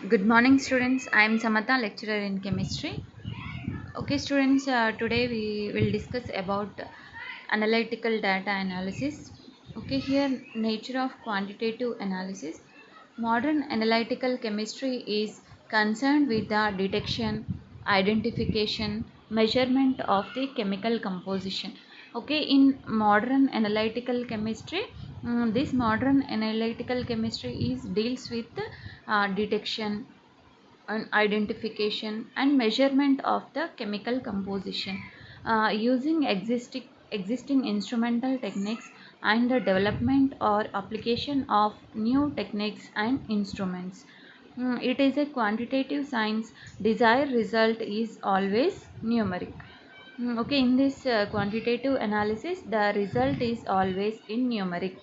Good morning, students. I am Samatha, lecturer in chemistry. Okay, students, today we will discuss about analytical data analysis. Okay, here nature of quantitative analysis. Modern analytical chemistry is concerned with the detection, identification, measurement of the chemical composition. Okay, in modern analytical chemistry, this modern analytical chemistry is deals with detection and identification and measurement of the chemical composition using existing instrumental techniques and the development or application of new techniques and instruments. It is a quantitative science. Desired result is always numeric. Okay, in this quantitative analysis, the result is always in numeric.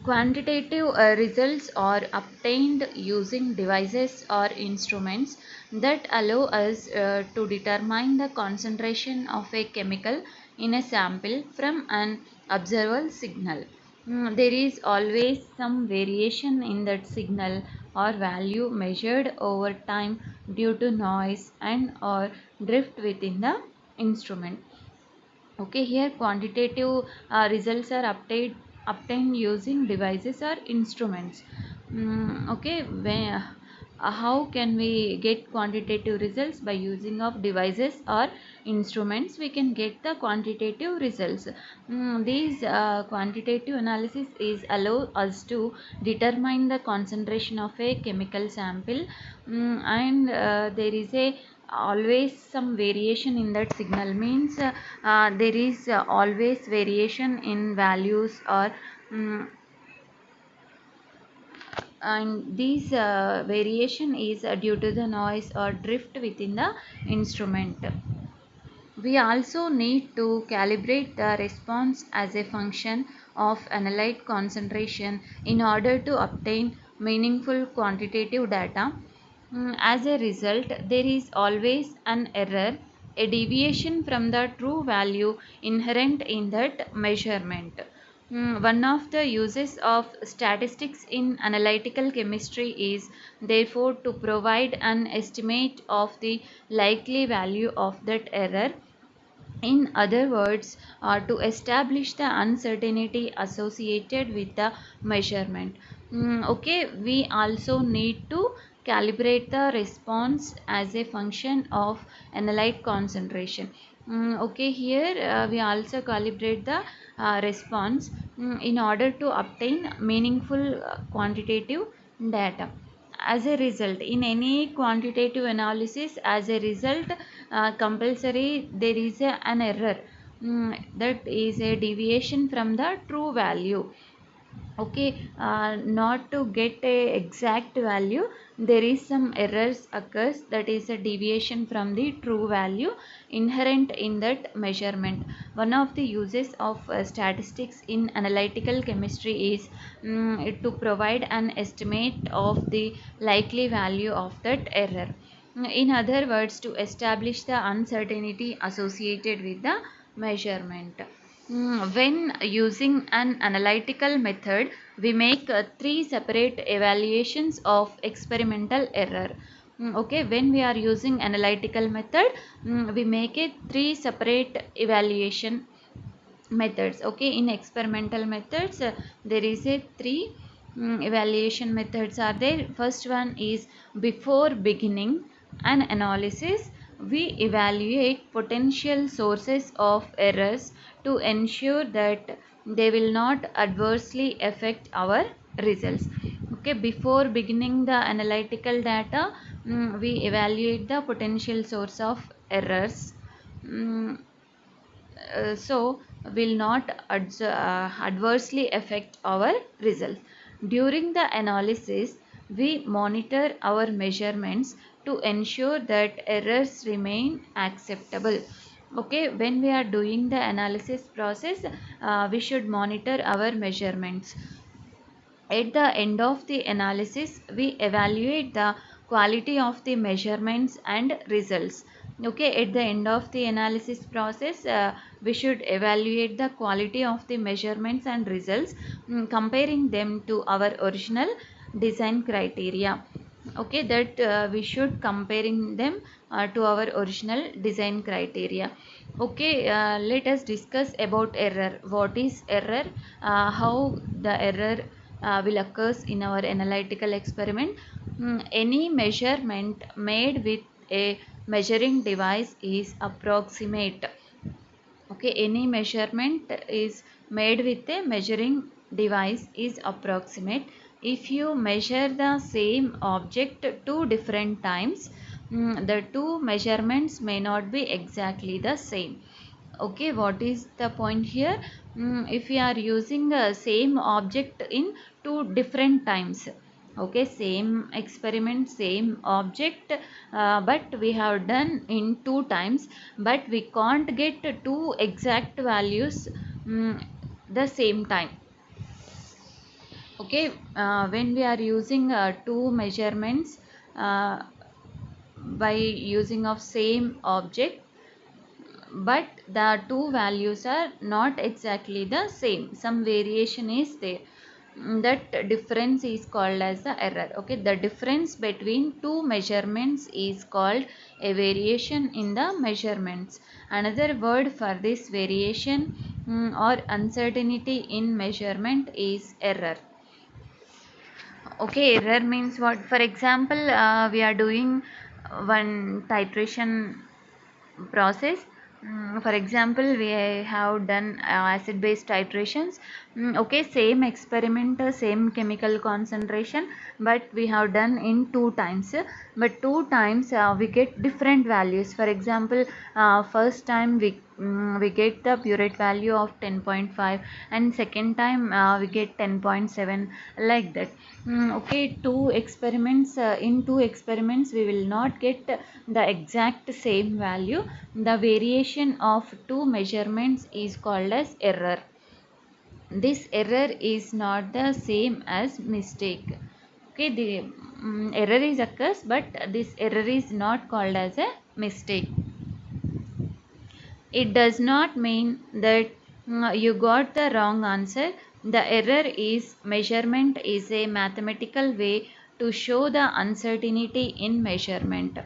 Quantitative results are obtained using devices or instruments that allow us to determine the concentration of a chemical in a sample from an observable signal. There is always some variation in that signal or value measured over time due to noise and or drift within the instrument. Okay, here quantitative results are obtained using devices or instruments. Okay, how can we get quantitative results? By using of devices or instruments we can get the quantitative results. These quantitative analysis is allow us to determine the concentration of a chemical sample, and there is a always some variation in that signal means there is always variation in values or and these variation is due to the noise or drift within the instrument. We also need to calibrate the response as a function of analyte concentration in order to obtain meaningful quantitative data. As a result, there is always an error, a deviation from the true value inherent in that measurement. One of the uses of statistics in analytical chemistry is therefore to provide an estimate of the likely value of that error. In other words, to establish the uncertainty associated with the measurement. Okay, we also need to calibrate the response as a function of analyte concentration. Okay, here we also calibrate the response in order to obtain meaningful quantitative data. As a result, in any quantitative analysis, as a result, compulsory there is an error, that is a deviation from the true value. Okay, not to get a exact value, there is some errors occurs, that is a deviation from the true value inherent in that measurement. One of the uses of statistics in analytical chemistry is to provide an estimate of the likely value of that error. In other words, to establish the uncertainty associated with the measurement. When using an analytical method, we make three separate evaluations of experimental error. Okay, when we are using analytical method, we make it three separate evaluation methods. Okay, in experimental methods, there is a three evaluation methods are there. First one is before beginning an analysis, we evaluate potential sources of errors to ensure that they will not adversely affect our results. Okay, before beginning the analytical data, we evaluate the potential source of errors. Mm, so will not adversely affect our results. During the analysis, we monitor our measurements to ensure that errors remain acceptable. Okay, when we are doing the analysis process, we should monitor our measurements. At the end of the analysis, we evaluate the quality of the measurements and results. Okay, at the end of the analysis process, we should evaluate the quality of the measurements and results, comparing them to our original design criteria. Okay, that we should comparing them to our original design criteria. Okay, let us discuss about error. What is error? How the error will occurs in our analytical experiment. Any measurement made with a measuring device is approximate. Okay, any measurement is made with a measuring device is approximate. If you measure the same object two different times, the two measurements may not be exactly the same. Okay, what is the point here? If we are using the same object in two different times, okay, same experiment, same object, but we have done in two times, but we can't get two exact values the same time. Okay, when we are using two measurements uh, by using of same object, but the two values are not exactly the same, some variation is there. That difference is called as the error. Okay, the difference between two measurements is called a variation in the measurements. Another word for this variation or uncertainty in measurement is error. Okay, error means what? For example, we are doing one titration process. For example, we have done acid base titrations. Okay, same experiment, same chemical concentration, but we have done in two times. But two times we get different values. For example, first time we get the purate value of 10.5, and second time we get 10.7, like that. Okay, two experiments, in two experiments we will not get the exact same value. The variation of two measurements is called as error. This error is not the same as mistake. Okay, the error is occurs, but this error is not called as a mistake. It does not mean that you got the wrong answer. The error is measurement is a mathematical way to show the uncertainty in measurement.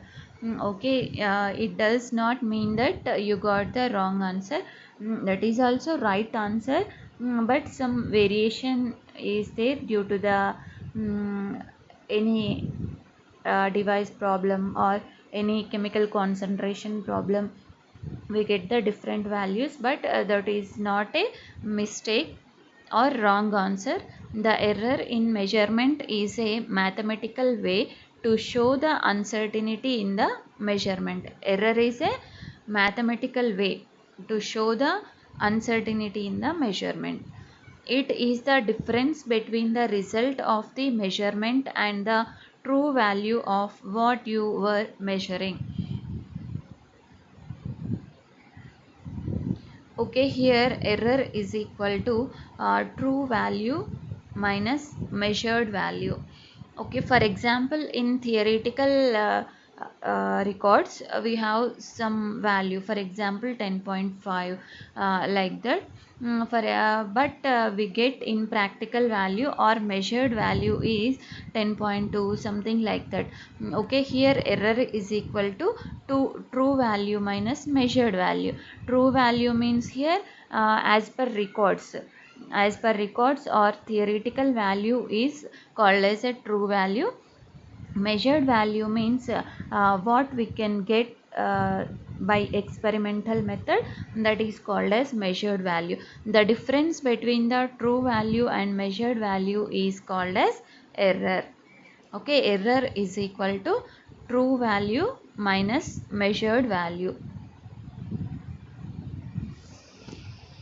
Okay, it does not mean that you got the wrong answer. That is also right answer, but some variation is there due to the any device problem or any chemical concentration problem. We get the different values, but that is not a mistake or wrong answer. The error in measurement is a mathematical way to show the uncertainty in the measurement. Error is a mathematical way to show the uncertainty in the measurement. It is the difference between the result of the measurement and the true value of what you were measuring. Okay, here error is equal to true value minus measured value. Okay, for example, in theoretical records, we have some value, for example 10.5, like that. But we get in practical value or measured value is 10.2, something like that. Okay, here error is equal to true value minus measured value. True value means here as per records. As per records or theoretical value is called as a true value. Measured value means what we can get by experimental method, that is called as measured value. The difference between the true value and measured value is called as error. Okay, error is equal to true value minus measured value.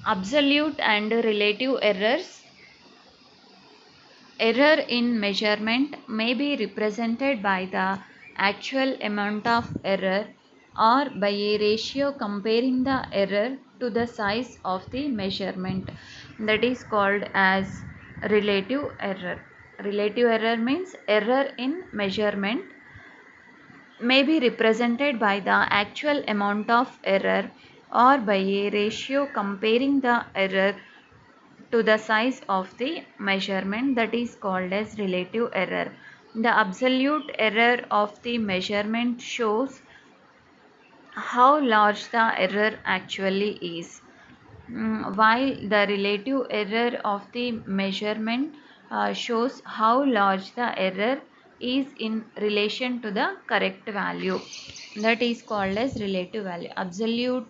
Absolute and relative errors. Error in measurement may be represented by the actual amount of error or by a ratio comparing the error to the size of the measurement, that is called as relative error. Relative error means error in measurement may be represented by the actual amount of error or by a ratio comparing the error to the size of the measurement, that is called as relative error. The absolute error of the measurement shows how large the error actually is. While the relative error of the measurement shows how large the error is in relation to the correct value, that is called as relative value. Absolute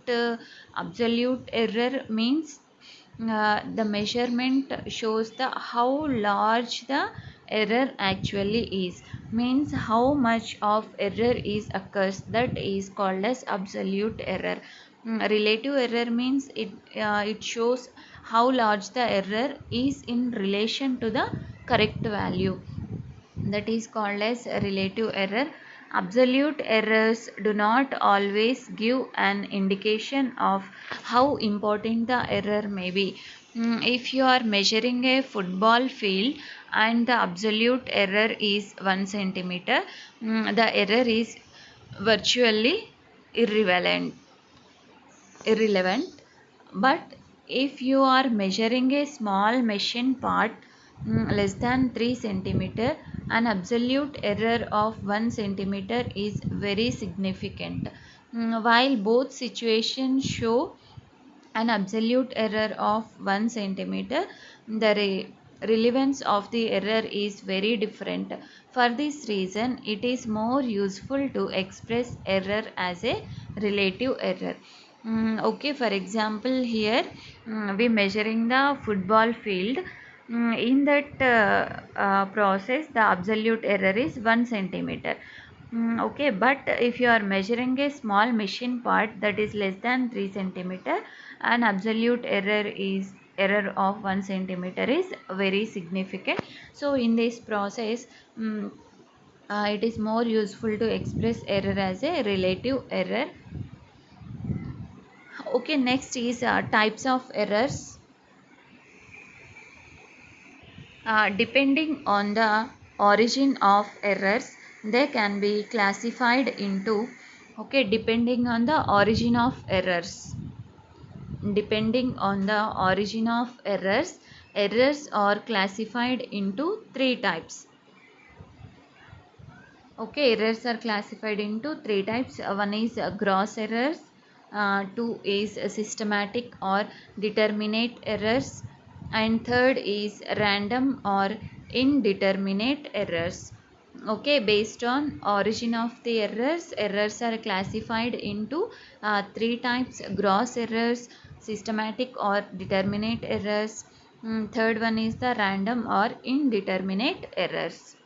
error means the measurement shows the how large the error actually is, means how much of error is occurs, that is called as absolute error. Relative error means it shows how large the error is in relation to the correct value, that is called as relative error. Absolute errors do not always give an indication of how important the error may be. If you are measuring a football field and the absolute error is 1 centimeter, the error is virtually irrelevant. Irrelevant. But if you are measuring a small machine part less than 3 centimeter, an absolute error of 1 centimeter is very significant. While both situations show an absolute error of 1 centimeter, the relevance of the error is very different. For this reason, it is more useful to express error as a relative error. Okay, for example, here we measuring the football field. In that process, the absolute error is 1 centimeter. Okay, but if you are measuring a small machine part that is less than 3 centimeter, an absolute error of 1 centimeter is very significant. So in this process, it is more useful to express error as a relative error. Okay, next is types of errors. Depending on the origin of errors, they can be classified into, okay, depending on the origin of errors. Depending on the origin of errors, errors are classified into three types. Okay, errors are classified into three types. One is gross errors, two is systematic or determinate errors, and third is random or indeterminate errors. Okay, based on origin of the errors, errors are classified into three types: gross errors, systematic or determinate errors. Third one is the random or indeterminate errors.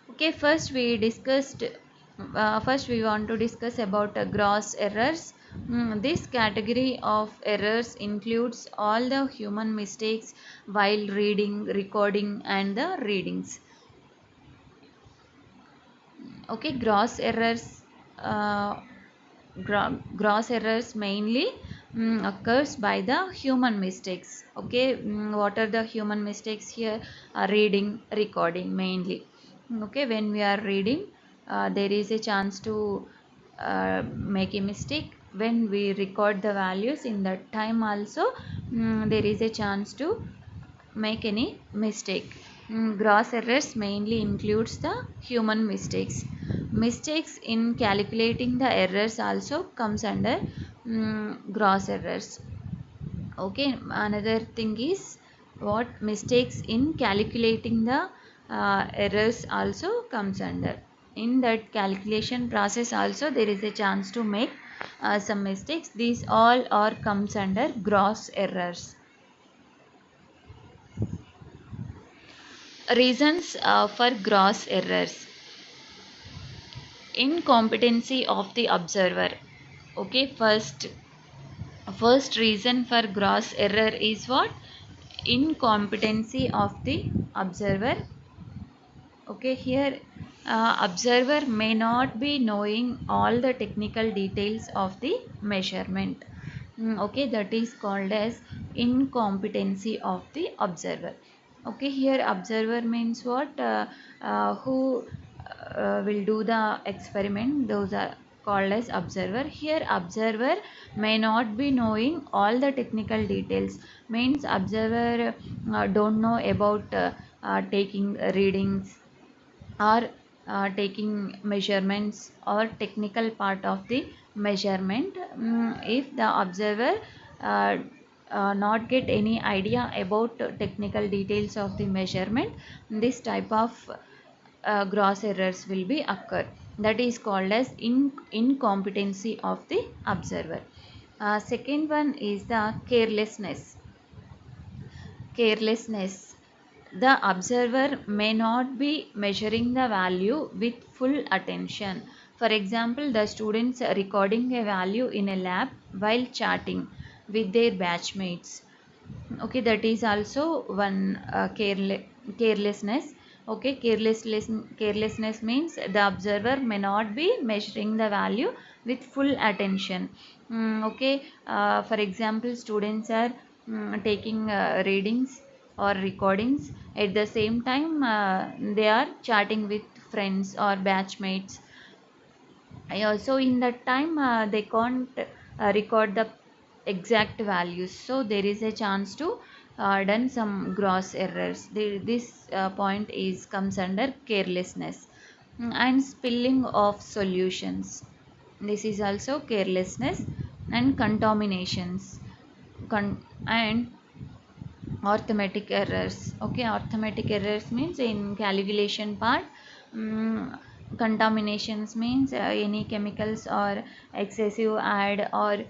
Okay, first we want to discuss about gross errors. This category of errors includes all the human mistakes while reading, recording, and the readings. Okay, uh, gross errors mainly occurs by the human mistakes. Okay, what are the human mistakes here? Reading, recording mainly. Okay, when we are reading, there is a chance to make a mistake. When we record the values in that time also, there is a chance to make any mistake. Gross errors mainly includes the human mistakes. Mistakes in calculating the errors also comes under gross errors. Okay, another thing is what mistakes in calculating the errors also comes under. In that calculation process also there is a chance to make some mistakes. These all are comes under gross errors. Reasons for gross errors: incompetency of the observer. Okay, first reason for gross error is what? Incompetency of the observer. Okay, here observer may not be knowing all the technical details of the measurement. Okay, that is called as incompetency of the observer. Okay, here observer means what? Who will do the experiment? Those are called as observer. Here observer may not be knowing all the technical details, means observer don't know about taking readings or taking measurements or technical part of the measurement. If the observer uh, not get any idea about technical details of the measurement, this type of gross errors will be occur. That is called as incompetency of the observer. Second one is the carelessness. The observer may not be measuring the value with full attention. For example, the students are recording a value in a lab while chatting with their batchmates. Okay, that is also one carelessness. Okay, carelessness means the observer may not be measuring the value with full attention. Okay, for example, students are taking readings or recordings, at the same time they are chatting with friends or batchmates. Also in that time they can't record the exact values, so there is a chance to done some gross errors. This point is comes under carelessness. And spilling of solutions, this is also carelessness. And contaminations, and arithmetic errors. Okay, arithmetic errors means in calculation part. Contaminations means any chemicals or excessive add or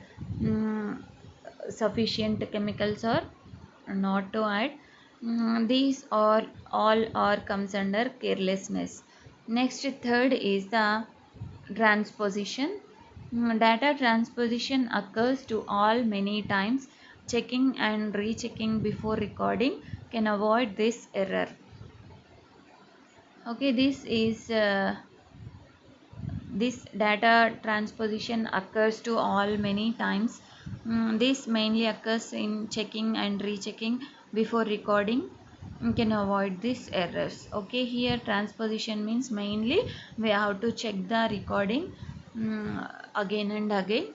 sufficient chemicals or not to add. These are all are comes under carelessness. Next, third is the transposition. Data transposition occurs to all many times. Checking and rechecking before recording can avoid this error. Okay, this data transposition occurs to all many times. This mainly occurs in checking and rechecking before recording. Can avoid these errors. Okay, here transposition means mainly we have to check the recording again and again.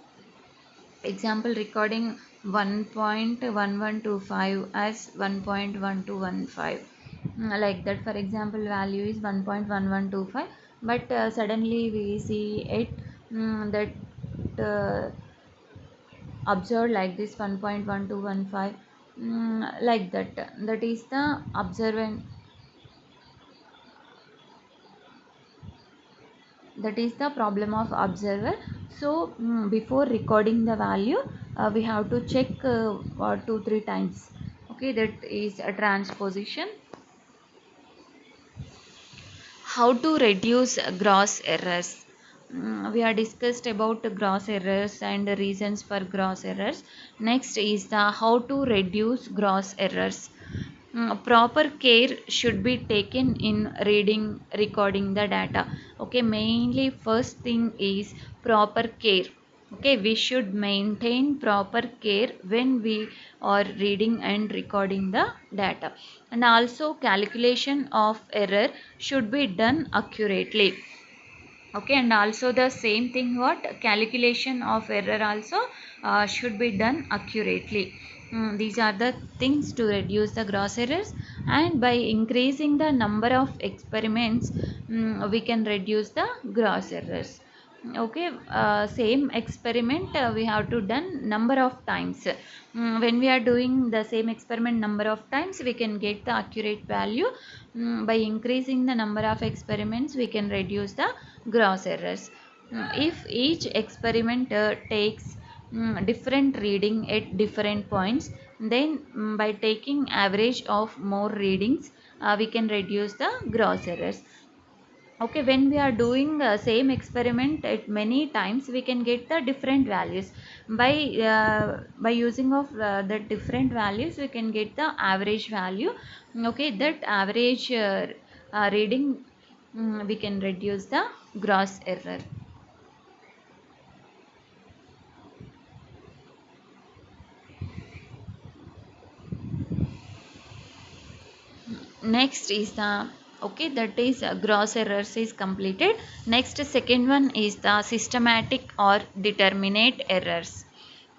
Example, recording 1.1125 as 1.1215, like that. For example, value is 1.1125, but suddenly we see it that observed like this 1.1215, like that. That is the observant, that is the problem of observer. So before recording the value we have to check 2-3 times. Okay, that is a transposition. How to reduce gross errors? We are discussed about gross errors and the reasons for gross errors. Next is the how to reduce gross errors. Proper care should be taken in reading, recording the data. Okay, mainly first thing is proper care. Okay, we should maintain proper care when we are reading and recording the data. And also calculation of error should be done accurately. Okay, and also the same thing, what calculation of error also should be done accurately. These are the things to reduce the gross errors. And by increasing the number of experiments we can reduce the gross errors. Okay, same experiment we have to done number of times. When we are doing the same experiment number of times, we can get the accurate value. By increasing the number of experiments we can reduce the gross errors. If each experiment takes different reading at different points, then by taking average of more readings we can reduce the gross errors. Okay, when we are doing the same experiment at many times we can get the different values. By using of the different values we can get the average value. Okay, that average reading we can reduce the gross error. Next is the Okay, that is gross errors is completed. Next, second one is the systematic or determinate errors.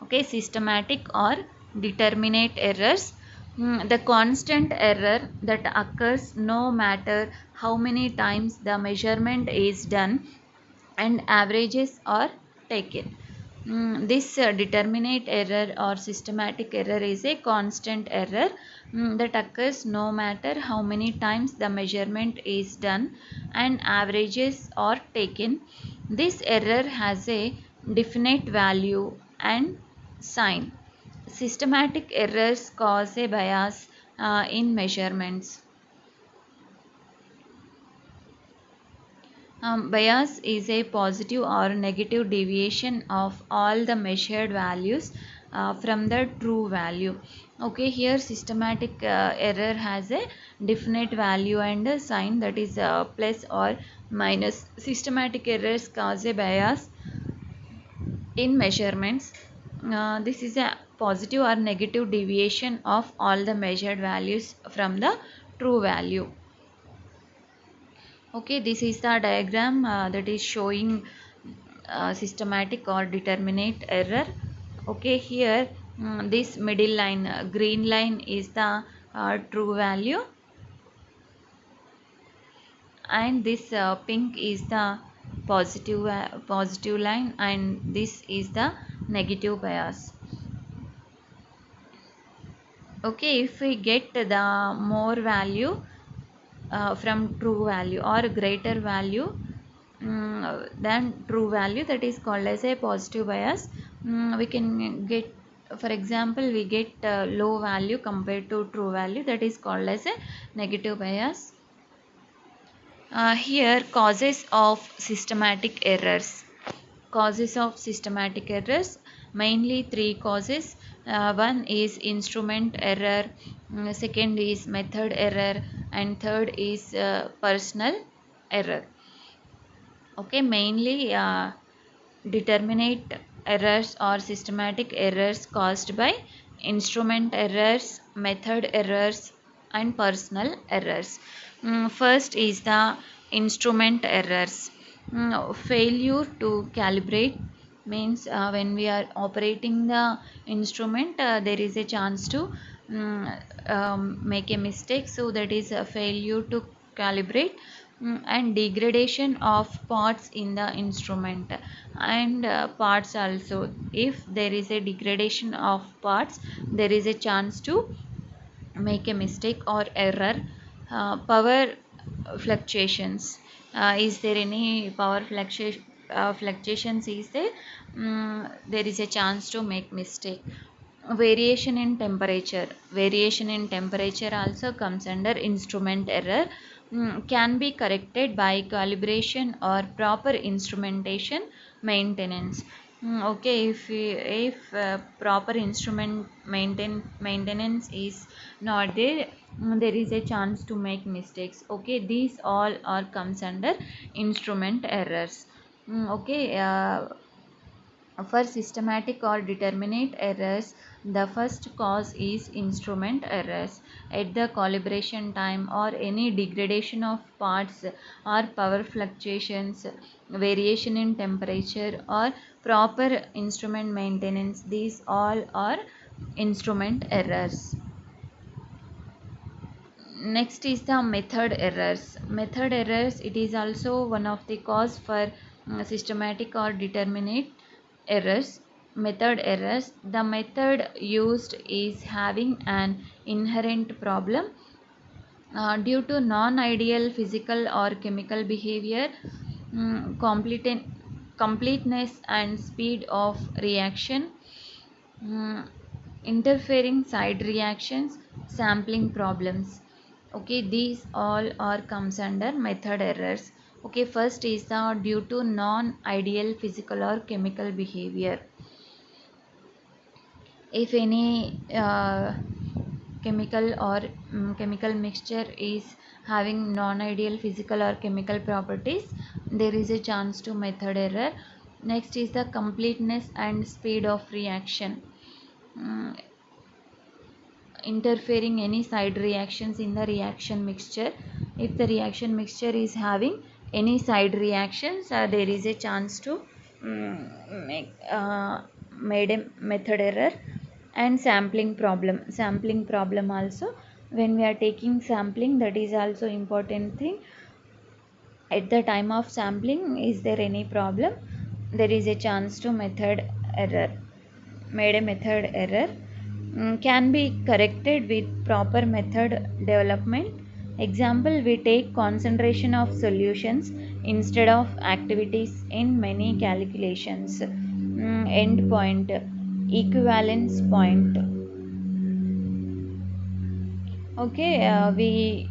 Okay, systematic or determinate errors. The constant error that occurs no matter how many times the measurement is done and averages are taken. This determinate error or systematic error is a constant error that occurs no matter how many times the measurement is done and averages are taken. This error has a definite value and sign. Systematic errors cause a bias in measurements. Bias is a positive or negative deviation of all the measured values from the true value. Okay, here systematic error has a definite value and a sign, that is plus or minus. Systematic errors cause a bias in measurements. This is a positive or negative deviation of all the measured values from the true value. Okay, this is the diagram that is showing systematic or determinate error. Okay, here this middle line, green line is the true value, and this pink is the positive line, and this is the negative bias. Okay, if we get the more value from true value or greater value than true value, that is called as a positive bias. We can get, for example, we get low value compared to true value, that is called as a negative bias. Here, causes of systematic errors. Causes of systematic errors, mainly three causes. One is instrument error, second is method error, and third is personal error. Okay, mainly determinate errors or systematic errors caused by instrument errors, method errors, and personal errors. First is the instrument errors. Failure to calibrate means when we are operating the instrument, there is a chance to make a mistake, so that is a failure to calibrate. And degradation of parts in the instrument, and parts also, if there is a degradation of parts, there is a chance to make a mistake or error. Power fluctuations, is there any power fluctuations is there, there is a chance to make mistake. Variation in temperature, variation in temperature also comes under instrument error. Can be corrected by calibration or proper instrumentation maintenance. Okay, if proper instrument maintenance is not there, there is a chance to make mistakes. Okay, these all are comes under instrument errors. Okay, for systematic or determinate errors, the first cause is instrument errors at the calibration time, or any degradation of parts, or power fluctuations, variation in temperature, or proper instrument maintenance. These all are instrument errors. Next is the method errors. Method errors, it is also one of the cause for systematic or determinate errors. Method errors, the method used is having an inherent problem due to non-ideal physical or chemical behavior, completeness and speed of reaction, mm, interfering side reactions, sampling problems. Okay, these all are comes under method errors. Okay, first is the due to non-ideal physical or chemical behavior. If any chemical or chemical mixture is having non-ideal physical or chemical properties, there is a chance to method error. Next is the completeness and speed of reaction. Mm, interfering any side reactions in the reaction mixture. If the reaction mixture is having any side reactions, there is a chance to make made a method error. And sampling problem also, when we are taking sampling, that is also important thing. At the time of sampling, is there any problem, there is a chance to method error, made a method error. Can be corrected with proper method development. Example, we take concentration of solutions instead of activities in many calculations. End point, equivalence point. Okay, we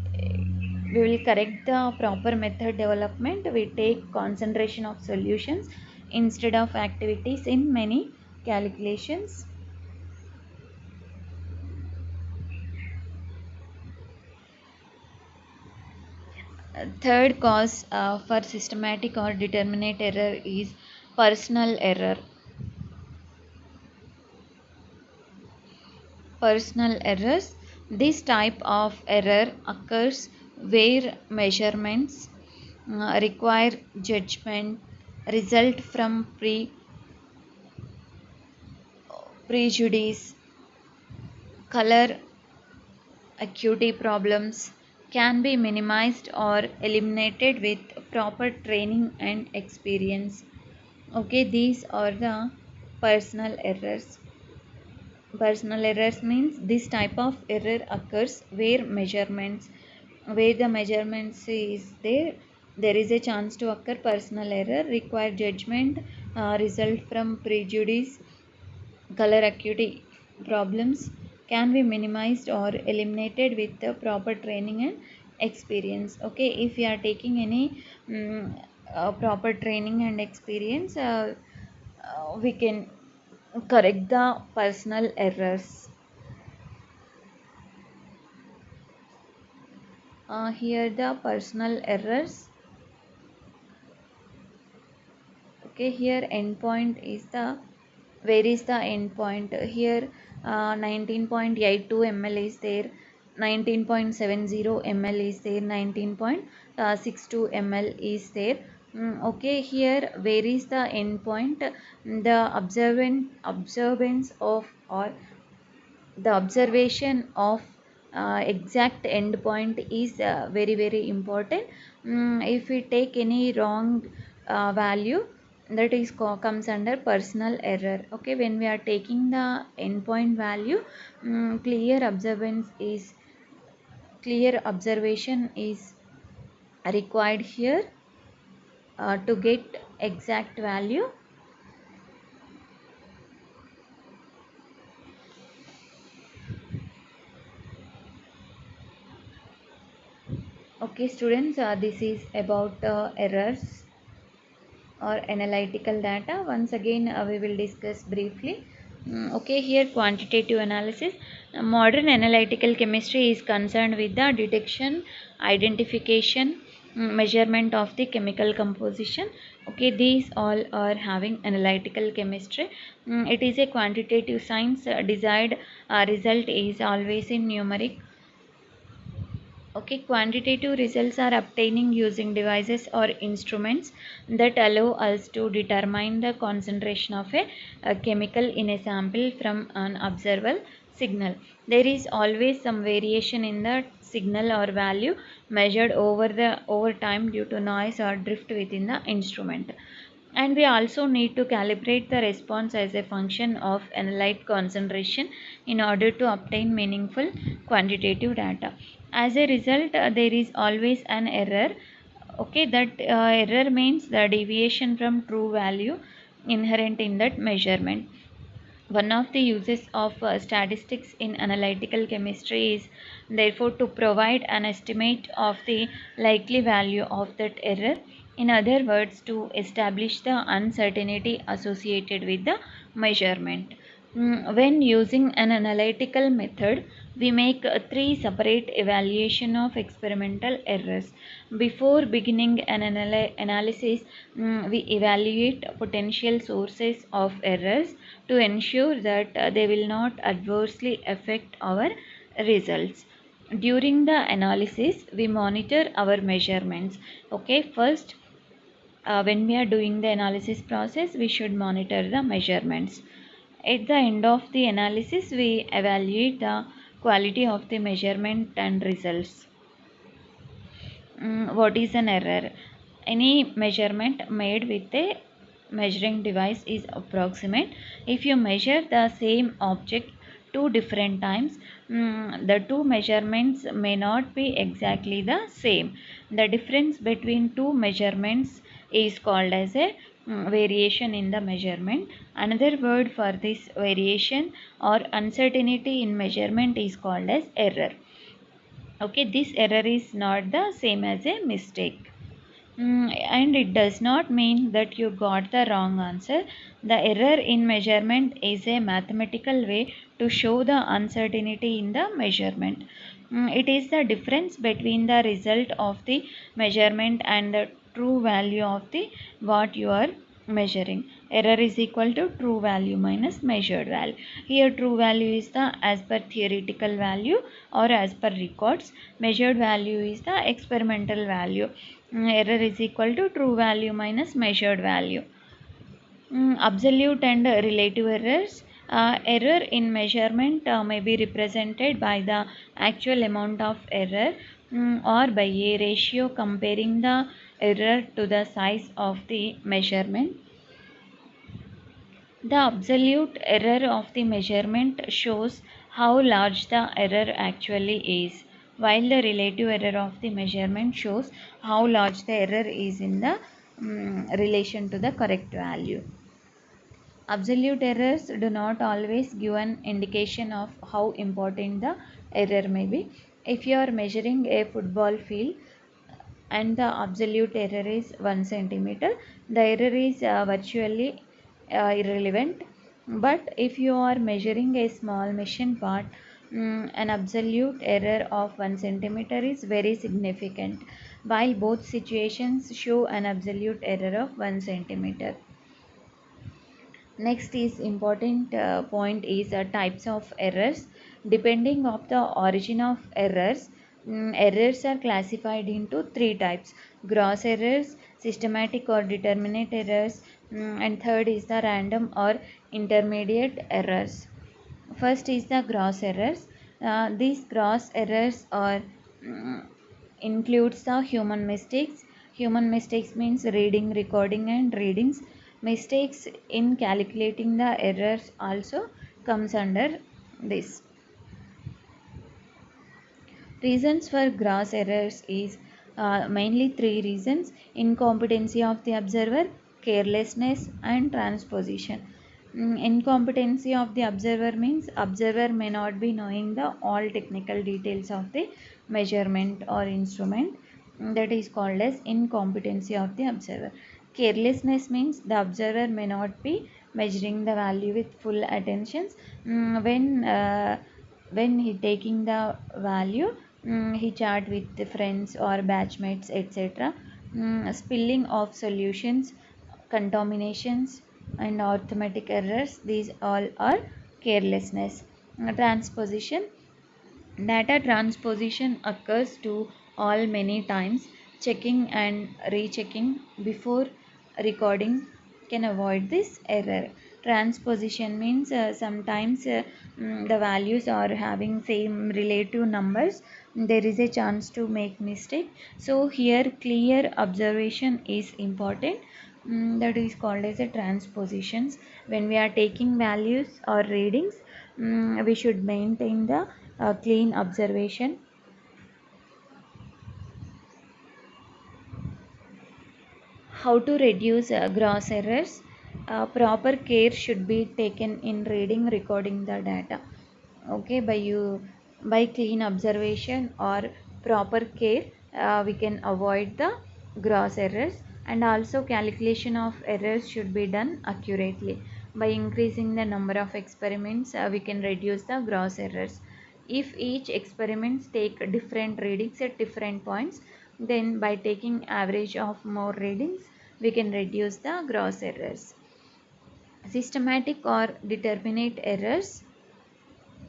will correct the proper method development. We take concentration of solutions instead of activities in many calculations. Third cause for systematic or determinate error is personal error. Personal errors. This type of error occurs where measurements require judgment, result from prejudice, color acuity problems, can be minimized or eliminated with proper training and experience. Okay, these are the personal errors. Personal errors means this type of error occurs where the measurements is there is a chance to occur personal error, require judgment, result from prejudice, color acuity problems, can be minimized or eliminated with the proper training and experience. Okay, if you are taking any proper training and experience, we can correct the personal errors. Here the personal errors. Okay, here endpoint is the, where is the endpoint here? 19.82 ml is there, 19.70 ml is there, 19.62 ml is there. Okay, here where is the endpoint? The observance of, or the observation of exact endpoint is very important. If we take any wrong value, that is comes under personal error. Okay, when we are taking the endpoint value, clear observation is required here to get exact value. Okay students, this is about errors or analytical data. Once again, we will discuss briefly. Okay, here quantitative analysis. Modern analytical chemistry is concerned with the detection, identification, measurement of the chemical composition. Okay, these all are having analytical chemistry. It is a quantitative science. Desired result is always in numeric. Okay, quantitative results are obtaining using devices or instruments that allow us to determine the concentration of a chemical in a sample from an observable signal. There is always some variation in the signal or value measured over time due to noise or drift within the instrument. And we also need to calibrate the response as a function of analyte concentration in order to obtain meaningful quantitative data. As a result, there is always an error. Okay, that error means the deviation from true value inherent in that measurement. One of the uses of statistics in analytical chemistry is therefore to provide an estimate of the likely value of that error. In other words, to establish the uncertainty associated with the measurement. When using an analytical method, we make three separate evaluation of experimental errors. Before beginning an analysis, we evaluate potential sources of errors to ensure that they will not adversely affect our results. During the analysis, we monitor our measurements. Okay, first, when we are doing the analysis process, we should monitor the measurements. At the end of the analysis, we evaluate the quality of the measurement and results. What is an error? Any measurement made with a measuring device is approximate. If you measure the same object two different times, the two measurements may not be exactly the same. The difference between two measurements is called as a variation in the measurement. Another word for this variation or uncertainty in measurement is called as error. Okay, this error is not the same as a mistake. And it does not mean that you got the wrong answer. The error in measurement is a mathematical way to show the uncertainty in the measurement. It is the difference between the result of the measurement and the true value of the what you are measuring. Error is equal to true value minus measured value. Here true value is the as per theoretical value or as per records. Measured value is the experimental value. Error is equal to true value minus measured value. Absolute and relative errors. Error in measurement may be represented by the actual amount of error or by a ratio comparing the error to the size of the measurement. The absolute error of the measurement shows how large the error actually is, while the relative error of the measurement shows how large the error is in the relation to the correct value. Absolute errors do not always give an indication of how important the error may be. If you are measuring a football field and the absolute error is 1 centimeter, the error is virtually irrelevant. But if you are measuring a small machine part, an absolute error of 1 centimeter is very significant, while both situations show an absolute error of 1 centimeter. Next is important point is types of errors. Depending of the origin of errors, errors are classified into three types: gross errors, systematic or determinate errors, and third is the random or intermediate errors. First is the gross errors. These gross errors are includes the human mistakes. Human mistakes means reading, recording, and readings. Mistakes in calculating the errors also comes under this. Reasons for gross errors is mainly three reasons: incompetency of the observer, carelessness, and transposition. Incompetency of the observer means observer may not be knowing the all technical details of the measurement or instrument. That is called as incompetency of the observer. Carelessness means the observer may not be measuring the value with full attention. When he taking the value, he chat with the friends or batchmates, etc. Spilling of solutions, contaminations, and arithmetic errors, these all are carelessness. Transposition. Data transposition occurs to all many times. Checking and rechecking before recording can avoid this error. Transposition means sometimes the values are having same relative numbers. There is a chance to make mistake. So here clear observation is important. That is called as a transpositions. When we are taking values or readings, we should maintain the clean observation. How to reduce gross errors? Proper care should be taken in reading, recording the data. Okay, by clean observation or proper care, we can avoid the gross errors, and also calculation of errors should be done accurately. By increasing the number of experiments, we can reduce the gross errors. If each experiments take different readings at different points, then by taking average of more readings, we can reduce the gross errors. Systematic or determinate errors.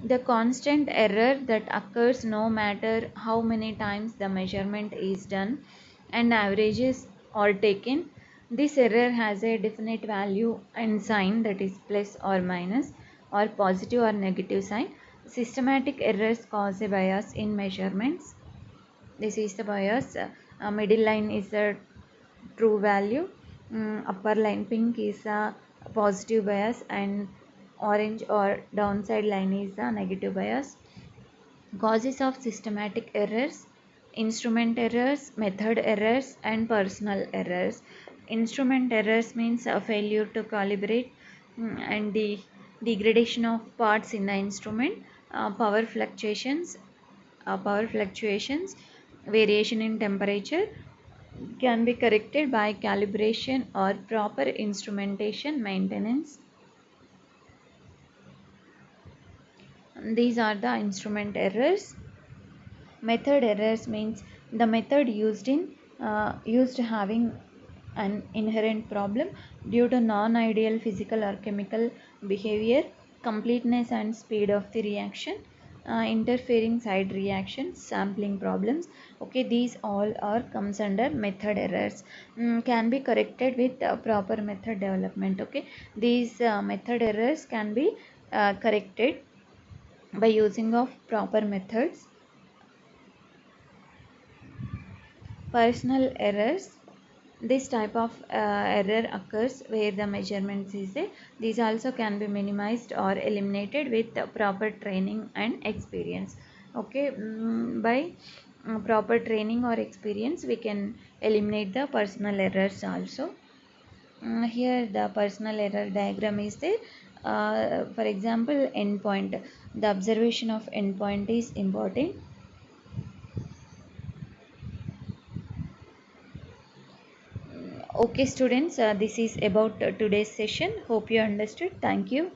The constant error that occurs no matter how many times the measurement is done and averages are taken. This error has a definite value and sign, that is plus or minus or positive or negative sign. Systematic errors cause a bias in measurements. This is the bias. Middle line is the true value. Upper line pink is a positive bias and orange or downside line is a negative bias. Causes of systematic errors: instrument errors, method errors, and personal errors. Instrument errors means a failure to calibrate, and the degradation of parts in the instrument. Power fluctuations, variation in temperature can be corrected by calibration or proper instrumentation maintenance. These are the instrument errors. Method errors means the method used having an inherent problem due to non-ideal physical or chemical behavior, completeness and speed of the reaction, interfering side reactions, sampling problems. Okay, these all are comes under method errors. Can be corrected with proper method development. Okay, these method errors can be corrected by using of proper methods. Personal errors. This type of error occurs where the measurements is there. These also can be minimized or eliminated with proper training and experience. Okay, by proper training or experience, we can eliminate the personal errors also. Here the personal error diagram is there. For example, endpoint. The observation of endpoint is important. Okay students, this is about today's session. Hope you understood. Thank you.